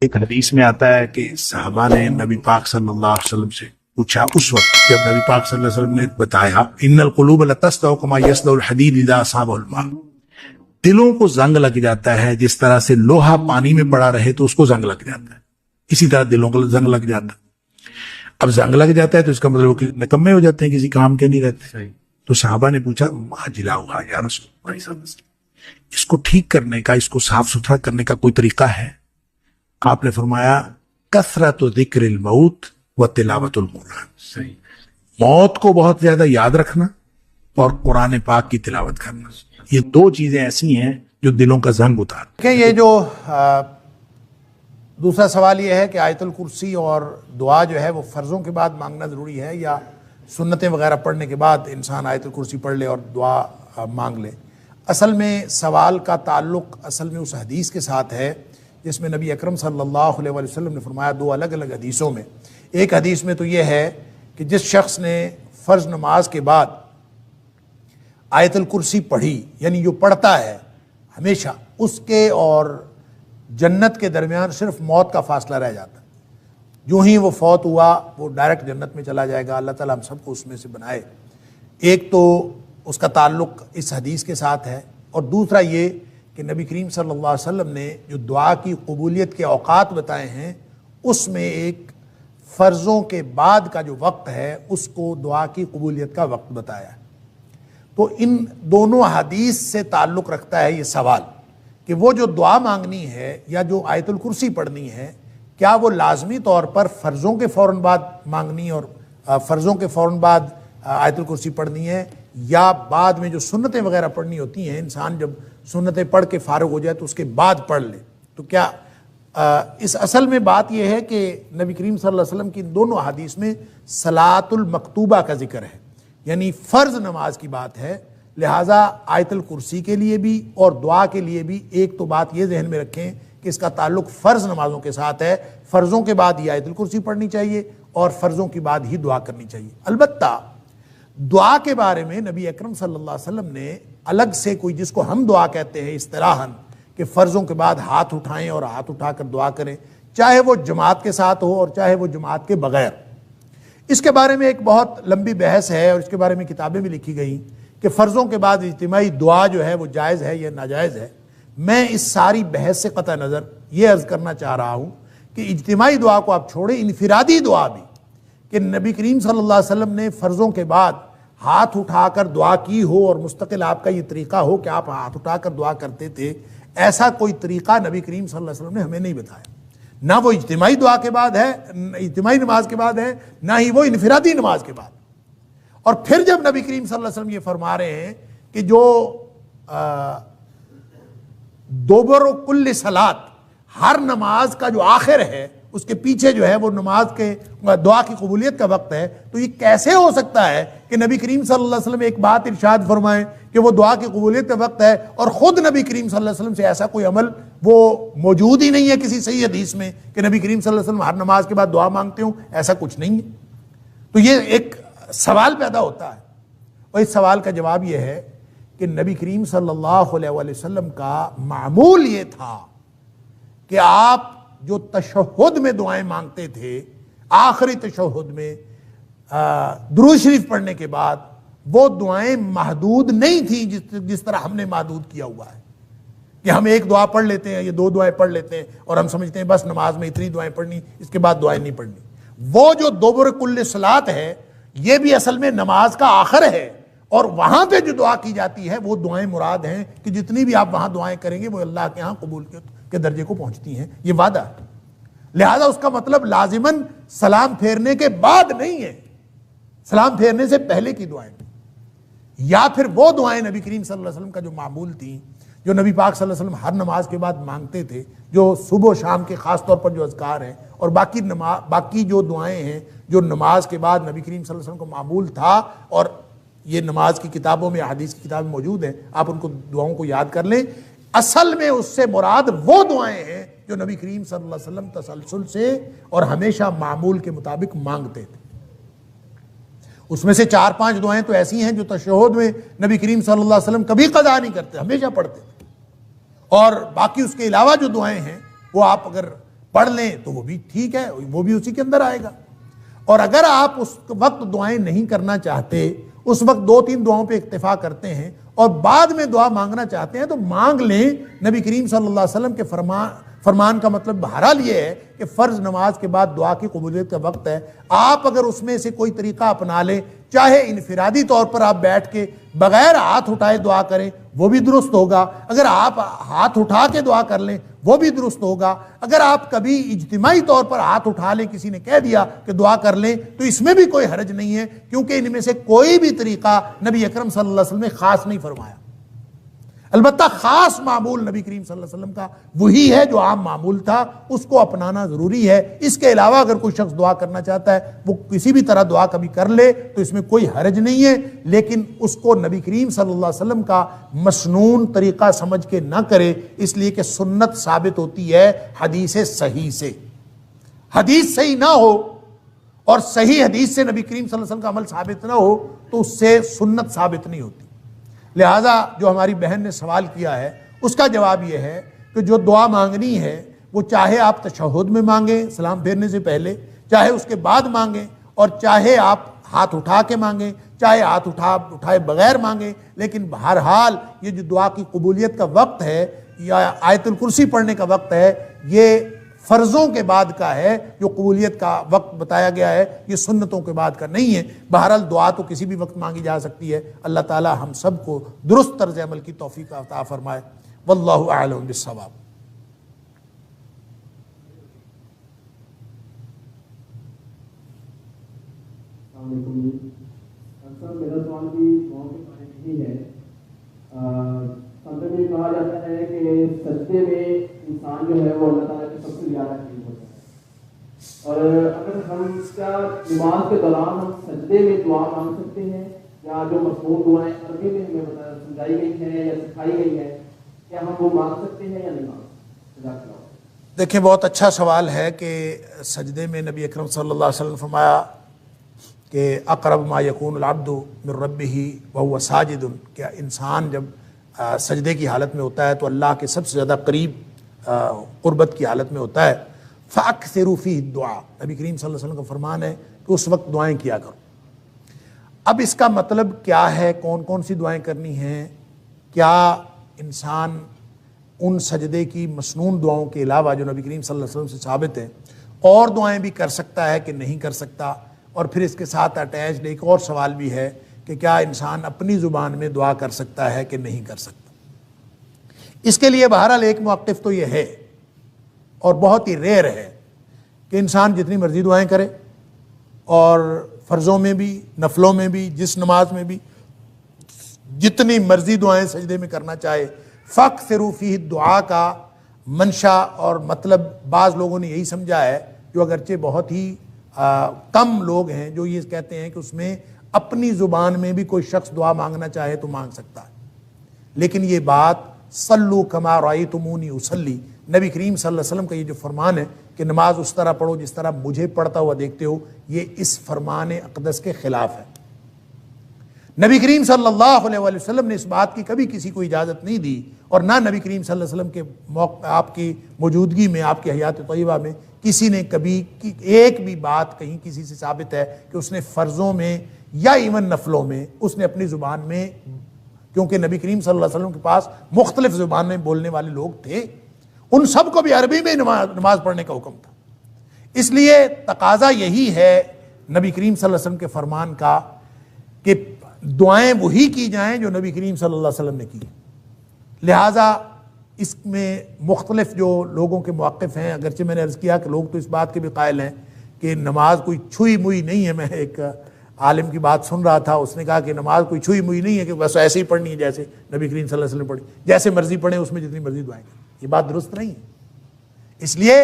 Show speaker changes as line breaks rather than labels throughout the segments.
ایک حدیث میں آتا ہے کہ صحابہ نے نبی پاک صلی اللہ علیہ وسلم سے پوچھا، اس وقت جب نبی پاک صلی اللہ علیہ وسلم نے بتایا ان القلوب لتصدع کما یصدع الحدید اذا اصابہ الماء، دلوں کو زنگ لگ جاتا ہے جس طرح سے لوہا پانی میں پڑا رہے تو اس کو زنگ لگ جاتا ہے، اسی طرح دلوں کو زنگ لگ جاتا ہے۔ اب زنگ لگ جاتا ہے تو اس کا مطلب کہ نکمے ہو جاتے ہیں، کسی کام کے نہیں رہتے۔ تو صحابہ نے پوچھا ما جلاؤہا یا رسول اللہ، اس کو ٹھیک کرنے کا، اس کو صاف ستھرا کرنے کا کوئی طریقہ ہے؟ آپ نے فرمایا کثرت ذکر الموت و تلاوت القرآن، موت کو بہت زیادہ یاد رکھنا اور قرآن پاک کی تلاوت کرنا، یہ دو چیزیں ایسی ہیں جو دلوں کا زنگ اتار۔
کہ یہ جو دوسرا سوال یہ ہے کہ آیت الکرسی اور دعا جو ہے وہ فرضوں کے بعد مانگنا ضروری ہے یا سنتیں وغیرہ پڑھنے کے بعد انسان آیت الکرسی پڑھ لے اور دعا مانگ لے؟ اصل میں سوال کا تعلق اصل میں اس حدیث کے ساتھ ہے جس میں نبی اکرم صلی اللہ علیہ وسلم نے فرمایا، دو الگ الگ حدیثوں میں۔ ایک حدیث میں تو یہ ہے کہ جس شخص نے فرض نماز کے بعد آیت الکرسی پڑھی، یعنی جو پڑھتا ہے ہمیشہ، اس کے اور جنت کے درمیان صرف موت کا فاصلہ رہ جاتا ہے۔ جو ہی وہ فوت ہوا وہ ڈائریکٹ جنت میں چلا جائے گا، اللہ تعالیٰ ہم سب کو اس میں سے بنائے۔ ایک تو اس کا تعلق اس حدیث کے ساتھ ہے، اور دوسرا یہ کہ نبی کریم صلی اللہ علیہ وسلم نے جو دعا کی قبولیت کے اوقات بتائے ہیں، اس میں ایک فرضوں کے بعد کا جو وقت ہے اس کو دعا کی قبولیت کا وقت بتایا ہے۔ تو ان دونوں حدیث سے تعلق رکھتا ہے یہ سوال کہ وہ جو دعا مانگنی ہے یا جو آیت الکرسی پڑھنی ہے، کیا وہ لازمی طور پر فرضوں کے فوراً بعد مانگنی اور فرضوں کے فوراً بعد آیت الکرسی پڑھنی ہے، یا بعد میں جو سنتیں وغیرہ پڑھنی ہوتی ہیں، انسان جب سنتیں پڑھ کے فارغ ہو جائے تو اس کے بعد پڑھ لے؟ تو کیا اس اصل میں بات یہ ہے کہ نبی کریم صلی اللہ علیہ وسلم کی ان دونوں حدیث میں صلاۃ المکتوبہ کا ذکر ہے، یعنی فرض نماز کی بات ہے، لہٰذا آیت الکرسی کے لیے بھی اور دعا کے لیے بھی ایک تو بات یہ ذہن میں رکھیں کہ اس کا تعلق فرض نمازوں کے ساتھ ہے، فرضوں کے بعد ہی آیت الکرسی پڑھنی چاہیے اور فرضوں کی بعد ہی دعا کرنی چاہیے۔ البتہ دعا کے بارے میں نبی اکرم صلی اللہ علیہ وسلم نے الگ سے کوئی، جس کو ہم دعا کہتے ہیں اصطلاحاً، کہ فرضوں کے بعد ہاتھ اٹھائیں اور ہاتھ اٹھا کر دعا کریں، چاہے وہ جماعت کے ساتھ ہو اور چاہے وہ جماعت کے بغیر۔ اس کے بارے میں ایک بہت لمبی بحث ہے اور اس کے بارے میں کتابیں بھی لکھی گئیں کہ فرضوں کے بعد اجتماعی دعا جو ہے وہ جائز ہے یا ناجائز ہے۔ میں اس ساری بحث سے قطع نظر یہ عرض کرنا چاہ رہا ہوں کہ اجتماعی دعا کو آپ چھوڑیں، انفرادی دعا بھی، کہ نبی کریم صلی اللہ علیہ وسلم نے فرضوں کے بعد ہاتھ اٹھا کر دعا کی ہو اور مستقل آپ کا یہ طریقہ ہو کہ آپ ہاتھ اٹھا کر دعا کرتے تھے، ایسا کوئی طریقہ نبی کریم صلی اللہ علیہ وسلم نے ہمیں نہیں بتایا۔ نہ وہ اجتماعی دعا کے بعد ہے، اجتماعی نماز کے بعد ہے، نہ ہی وہ انفرادی نماز کے بعد۔ اور پھر جب نبی کریم صلی اللہ علیہ وسلم یہ فرما رہے ہیں کہ جو دوبر کل صلات، ہر نماز کا جو آخر ہے اس کے پیچھے جو ہے وہ نماز کے دعا کی قبولیت کا وقت ہے، تو یہ کیسے ہو سکتا ہے کہ نبی کریم صلی اللہ علیہ وسلم ایک بات ارشاد فرمائیں کہ وہ دعا کی قبولیت کا وقت ہے اور خود نبی کریم صلی اللہ علیہ وسلم سے ایسا کوئی عمل وہ موجود ہی نہیں ہے کسی صحیح حدیث میں کہ نبی کریم صلی اللہ علیہ وسلم ہر نماز کے بعد دعا مانگتے ہوں، ایسا کچھ نہیں ہے۔ تو یہ ایک سوال پیدا ہوتا ہے، اور اس سوال کا جواب یہ ہے کہ نبی کریم صلی اللہ علیہ وسلم کا معمول یہ تھا کہ آپ جو تشہد میں دعائیں مانگتے تھے، آخری تشہد میں درود شریف پڑھنے کے بعد، وہ دعائیں محدود نہیں تھیں جس طرح ہم نے محدود کیا ہوا ہے کہ ہم ایک دعا پڑھ لیتے ہیں یا دو دعائیں پڑھ لیتے ہیں اور ہم سمجھتے ہیں بس نماز میں اتنی دعائیں پڑھنی، اس کے بعد دعائیں نہیں پڑھنی۔ وہ جو دوبر کل صلات ہے، یہ بھی اصل میں نماز کا آخر ہے، اور وہاں پہ جو دعا کی جاتی ہے وہ دعائیں مراد ہیں کہ جتنی بھی آپ وہاں دعائیں کریں گے وہ اللہ کے ہاں قبول کے درجے کو پہنچتی ہیں، یہ وعدہ ہے۔ لہذا اس کا مطلب لازماً سلام پھیرنے کے بعد نہیں ہے، سلام پھیرنے سے پہلے کی دعائیں، یا پھر وہ دعائیں نبی کریم صلی اللہ علیہ وسلم کا جو معمول تھیں، جو نبی پاک صلی اللہ علیہ وسلم ہر نماز کے بعد مانگتے تھے، جو صبح و شام کے خاص طور پر جو اذکار ہیں، اور باقی جو دعائیں ہیں جو نماز کے بعد نبی کریم صلی اللہ علیہ وسلم کو معمول تھا، اور یہ نماز کی کتابوں میں، حدیث کی کتابیں موجود ہیں، آپ ان کو دعاؤں کو یاد کر لیں۔ اصل میں اس سے مراد وہ دعائیں ہیں جو نبی کریم صلی اللہ علیہ وسلم تسلسل سے اور ہمیشہ معمول کے مطابق مانگتے تھے۔ اس میں سے 4-5 دعائیں تو ایسی ہیں جو تشہد میں نبی کریم صلی اللہ علیہ وسلم کبھی قضا نہیں کرتے، ہمیشہ پڑھتے تھے، اور باقی اس کے علاوہ جو دعائیں ہیں وہ آپ اگر پڑھ لیں تو وہ بھی ٹھیک ہے، وہ بھی اسی کے اندر آئے گا۔ اور اگر آپ اس وقت دعائیں نہیں کرنا چاہتے، اس وقت 2-3 دعاؤں پہ اکتفا کرتے ہیں اور بعد میں دعا مانگنا چاہتے ہیں تو مانگ لیں۔ نبی کریم صلی اللہ علیہ وسلم کے فرمان کا مطلب بہرحال یہ ہے کہ فرض نماز کے بعد دعا کی قبولیت کا وقت ہے، آپ اگر اس میں سے کوئی طریقہ اپنا لیں، چاہے انفرادی طور پر آپ بیٹھ کے بغیر ہاتھ اٹھائے دعا کریں وہ بھی درست ہوگا، اگر آپ ہاتھ اٹھا کے دعا کر لیں وہ بھی درست ہوگا، اگر آپ کبھی اجتماعی طور پر ہاتھ اٹھا لیں، کسی نے کہہ دیا کہ دعا کر لیں تو اس میں بھی کوئی حرج نہیں ہے، کیونکہ ان میں سے کوئی بھی طریقہ نبی اکرم صلی اللہ علیہ وسلم نے خاص نہیں فرمایا۔ البتہ خاص معمول نبی کریم صلی اللہ علیہ وسلم کا وہی ہے جو عام معمول تھا، اس کو اپنانا ضروری ہے۔ اس کے علاوہ اگر کوئی شخص دعا کرنا چاہتا ہے وہ کسی بھی طرح دعا کبھی کر لے تو اس میں کوئی حرج نہیں ہے، لیکن اس کو نبی کریم صلی اللہ علیہ وسلم کا مسنون طریقہ سمجھ کے نہ کرے، اس لیے کہ سنت ثابت ہوتی ہے حدیث صحیح سے۔ حدیث صحیح نہ ہو اور صحیح حدیث سے نبی کریم صلی اللہ علیہ وسلم کا عمل ثابت نہ ہو تو اس سے سنت ثابت نہیں ہوتی۔ لہٰذا جو ہماری بہن نے سوال کیا ہے اس کا جواب یہ ہے کہ جو دعا مانگنی ہے وہ چاہے آپ تشہد میں مانگیں سلام پھیرنے سے پہلے، چاہے اس کے بعد مانگیں، اور چاہے آپ ہاتھ اٹھا کے مانگیں، چاہے ہاتھ اٹھائے بغیر مانگیں، لیکن بہرحال یہ جو دعا کی قبولیت کا وقت ہے یا آیت الکرسی پڑھنے کا وقت ہے یہ فرضوں کے بعد کا ہے، جو قبولیت کا وقت بتایا گیا ہے یہ سنتوں کے بعد کا نہیں ہے۔ بہرحال دعا تو کسی بھی وقت مانگی جا سکتی ہے۔ اللہ تعالی ہم سب کو درست طرز عمل کی توفیق عطا فرمائے۔ واللہ اعلم بالصواب۔
السلام علیکم۔ سر میرا سوال بھی دعاؤں کے بارے میں ہی ہے۔ سنت میں کہا جاتا ہے کہ سجدے میں انسان جو ہے وہ اللہ تعالیٰ کے سب سے زیادہ قریب ہوتا ہے، اور اگر ہم کیا نماز کے دوران ہم سجدے میں دعا مانگ سکتے ہیں، یا جو مضمون دعائیں عربی میں ہمیں سمجھائی گئی ہیں یا سکھائی گئی ہیں کیا ہم وہ مانگ سکتے ہیں یا نہیں مانگ سکتے؟ جزاک اللہ۔
دیکھیں بہت اچھا سوال ہے کہ سجدے میں نبی اکرم صلی اللہ علیہ وسلم نے فرمایا کہ اقرب ما یکون العبد من ربہ وہو ساجد، کہ انسان جب سجدے کی حالت میں ہوتا ہے تو اللہ کے سب سے زیادہ قریب قربت کی حالت میں ہوتا ہے۔ فَأَكْثِرُوا فِيهِ الدُّعَاء، نبی کریم صلی اللہ علیہ وسلم کا فرمان ہے کہ اس وقت دعائیں کیا کرو۔ اب اس کا مطلب کیا ہے، کون کون سی دعائیں کرنی ہیں؟ کیا انسان ان سجدے کی مسنون دعاؤں کے علاوہ جو نبی کریم صلی اللہ علیہ وسلم سے ثابت ہیں اور دعائیں بھی کر سکتا ہے کہ نہیں کر سکتا؟ اور پھر اس کے ساتھ اٹیچڈ ایک اور سوال بھی ہے کہ کیا انسان اپنی زبان میں دعا کر سکتا ہے کہ نہیں کر سکتا؟ اس کے لیے بہرحال ایک موقف تو یہ ہے اور بہت ہی ریئر ہے کہ انسان جتنی مرضی دعائیں کرے، اور فرضوں میں بھی نفلوں میں بھی جس نماز میں بھی جتنی مرضی دعائیں سجدے میں کرنا چاہے۔ فَأَكْثِرُوا فِيهِ الدُّعَاء کا منشا اور مطلب بعض لوگوں نے یہی سمجھا ہے، جو اگرچہ بہت ہی کم لوگ ہیں جو یہ کہتے ہیں کہ اس میں اپنی زبان میں بھی کوئی شخص دعا مانگنا چاہے تو مانگ سکتا ہے، لیکن یہ بات صلو کما رأیتمونی اصلی، نبی کریم صلی اللہ علیہ وسلم کا یہ جو فرمان ہے کہ نماز اس طرح پڑھو جس طرح مجھے پڑھتا ہوا دیکھتے ہو، یہ اس فرمان اقدس کے خلاف ہے۔ نبی کریم صلی اللہ علیہ وآلہ وسلم نے اس بات کی کبھی کسی کو اجازت نہیں دی، اور نہ نبی کریم صلی اللہ علیہ وسلم کے آپ کی موجودگی میں، آپ کی حیات طیبہ میں کسی نے کبھی ایک بھی بات کہیں کسی سے ثابت ہے کہ اس نے فرضوں میں یا ایون نفلوں میں اس نے اپنی زبان میں، کیونکہ نبی کریم صلی اللہ علیہ وسلم کے پاس مختلف زبانیں بولنے والے لوگ تھے، ان سب کو بھی عربی میں نماز پڑھنے کا حکم تھا۔ اس لیے تقاضا یہی ہے نبی کریم صلی اللہ علیہ وسلم کے فرمان کا کہ دعائیں وہی کی جائیں جو نبی کریم صلی اللہ علیہ وسلم نے کی۔ لہٰذا اس میں مختلف جو لوگوں کے موقف ہیں، اگرچہ میں نے عرض کیا کہ لوگ تو اس بات کے بھی قائل ہیں کہ نماز کوئی چھوئی موئی نہیں ہے۔ میں ایک عالم کی بات سن رہا تھا، اس نے کہا کہ نماز کوئی چھوئی موئی نہیں ہے کہ بس ایسے ہی پڑھنی ہے جیسے نبی کریم صلی اللہ علیہ وسلم پڑھی، جیسے مرضی پڑھیں اس میں جتنی مرضی دعائیں کریں۔ یہ بات درست نہیں ہے، اس لیے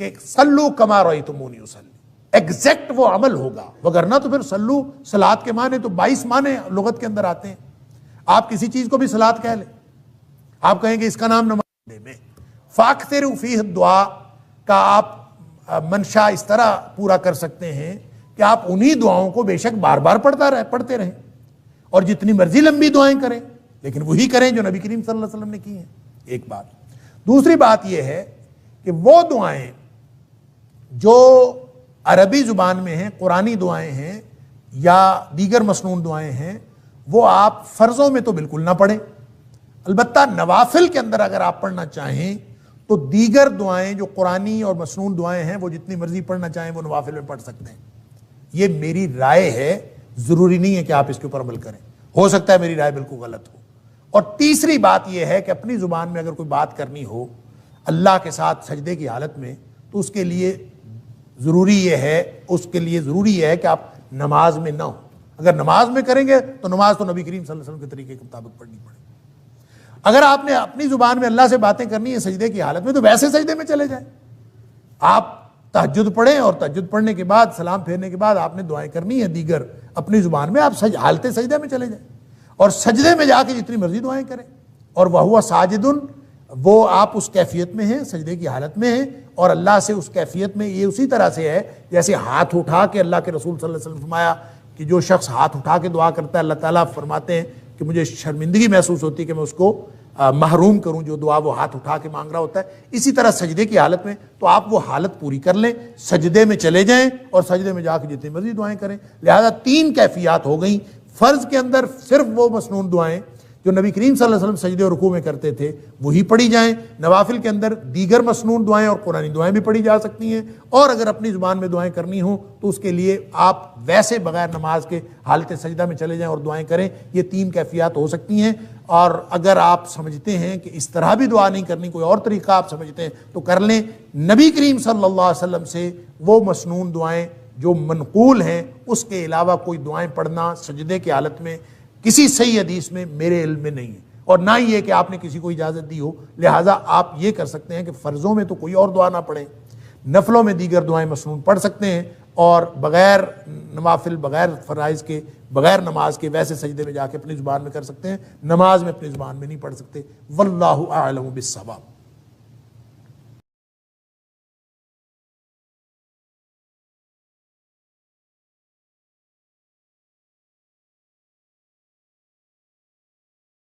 کہ صلو کما رأیتمونی اصلی، ایگزیکٹ وہ عمل ہوگا، وگرنہ تو پھر صلو صلاۃ کے معنی تو 22 معنی لغت کے اندر آتے ہیں۔ آپ کسی چیز کو بھی صلاۃ کہہ لیں، آپ کہیں کہ اس کا نام نماز میں۔ فَأَكْثِرُوا فِيهِ الدُّعَاء کا آپ منشا اس طرح پورا کر سکتے ہیں کہ آپ انہی دعاؤں کو بے شک بار بار پڑھتے رہیں اور جتنی مرضی لمبی دعائیں کریں، لیکن وہی کریں جو نبی کریم صلی اللہ علیہ وسلم نے کی ہیں۔ ایک بات۔ دوسری بات یہ ہے کہ وہ دعائیں جو عربی زبان میں ہیں، قرآنی دعائیں ہیں یا دیگر مسنون دعائیں ہیں، وہ آپ فرضوں میں تو بالکل نہ پڑھیں. البتہ نوافل کے اندر اگر آپ پڑھنا چاہیں تو دیگر دعائیں جو قرآنی اور مسنون دعائیں ہیں وہ جتنی مرضی پڑھنا چاہیں وہ نوافل میں پڑھ سکتے ہیں. یہ میری رائے ہے، ضروری نہیں ہے کہ آپ اس کے اوپر عمل کریں، ہو سکتا ہے میری رائے بالکل غلط ہو. اور تیسری بات یہ ہے کہ اپنی زبان میں اگر کوئی بات کرنی ہو اللہ کے ساتھ سجدے کی حالت میں تو اس کے لیے ضروری یہ ہے کہ آپ نماز میں نہ ہو. اگر نماز میں کریں گے تو نماز تو نبی کریم صلی اللہ علیہ وسلم کے طریقے کے مطابق پڑھنی پڑے. اگر آپ نے اپنی زبان میں اللہ سے باتیں کرنی ہے سجدے کی حالت میں تو ویسے سجدے میں چلے جائیں. آپ تہجد پڑھیں اور تہجد پڑھنے کے بعد سلام پھیرنے کے بعد آپ نے دعائیں کرنی ہے دیگر اپنی زبان میں، آپ حالت سجدے میں چلے جائیں اور سجدے میں جا کے جتنی مرضی دعائیں کریں. اور وَهُوَ ساجدٌ، وہ آپ اس کیفیت میں ہیں، سجدے کی حالت میں ہیں اور اللہ سے اس کیفیت میں یہ اسی طرح سے ہے جیسے ہاتھ اٹھا کے اللہ کے رسول صلی اللہ علیہ وسلم فرمایا کہ جو شخص ہاتھ اٹھا کے دعا کرتا ہے اللہ تعالیٰ فرماتے ہیں کہ مجھے شرمندگی محسوس ہوتی ہے کہ میں اس کو محروم کروں جو دعا وہ ہاتھ اٹھا کے مانگ رہا ہوتا ہے. اسی طرح سجدے کی حالت میں تو آپ وہ حالت پوری کر لیں، سجدے میں چلے جائیں اور سجدے میں جا کے جتنی مرضی دعائیں کریں. لہذا 3 کیفیات ہو گئیں. فرض کے اندر صرف وہ مسنون دعائیں جو نبی کریم صلی اللہ علیہ وسلم سجدے اور رکوع میں کرتے تھے وہی پڑھی جائیں. نوافل کے اندر دیگر مسنون دعائیں اور قرآنی دعائیں بھی پڑھی جا سکتی ہیں. اور اگر اپنی زبان میں دعائیں کرنی ہوں تو اس کے لیے آپ ویسے بغیر نماز کے حالت سجدہ میں چلے جائیں اور دعائیں کریں. یہ 3 کیفیات ہو سکتی ہیں. اور اگر آپ سمجھتے ہیں کہ اس طرح بھی دعا نہیں کرنی، کوئی اور طریقہ آپ سمجھتے ہیں تو کر لیں. نبی کریم صلی اللہ علیہ وسلم سے وہ مسنون دعائیں جو منقول ہیں اس کے علاوہ کوئی دعائیں پڑھنا سجدے کی حالت میں کسی صحیح حدیث میں میرے علم میں نہیں ہے، اور نہ ہی یہ کہ آپ نے کسی کو اجازت دی ہو. لہٰذا آپ یہ کر سکتے ہیں کہ فرضوں میں تو کوئی اور دعا نہ پڑھیں، نفلوں میں دیگر دعائیں مسنون پڑھ سکتے ہیں اور بغیر نوافل، بغیر فرائض کے، بغیر نماز کے ویسے سجدے میں جا کے اپنی زبان میں کر سکتے ہیں. نماز میں اپنی زبان میں نہیں پڑھ سکتے. واللہ اعلم بالصواب.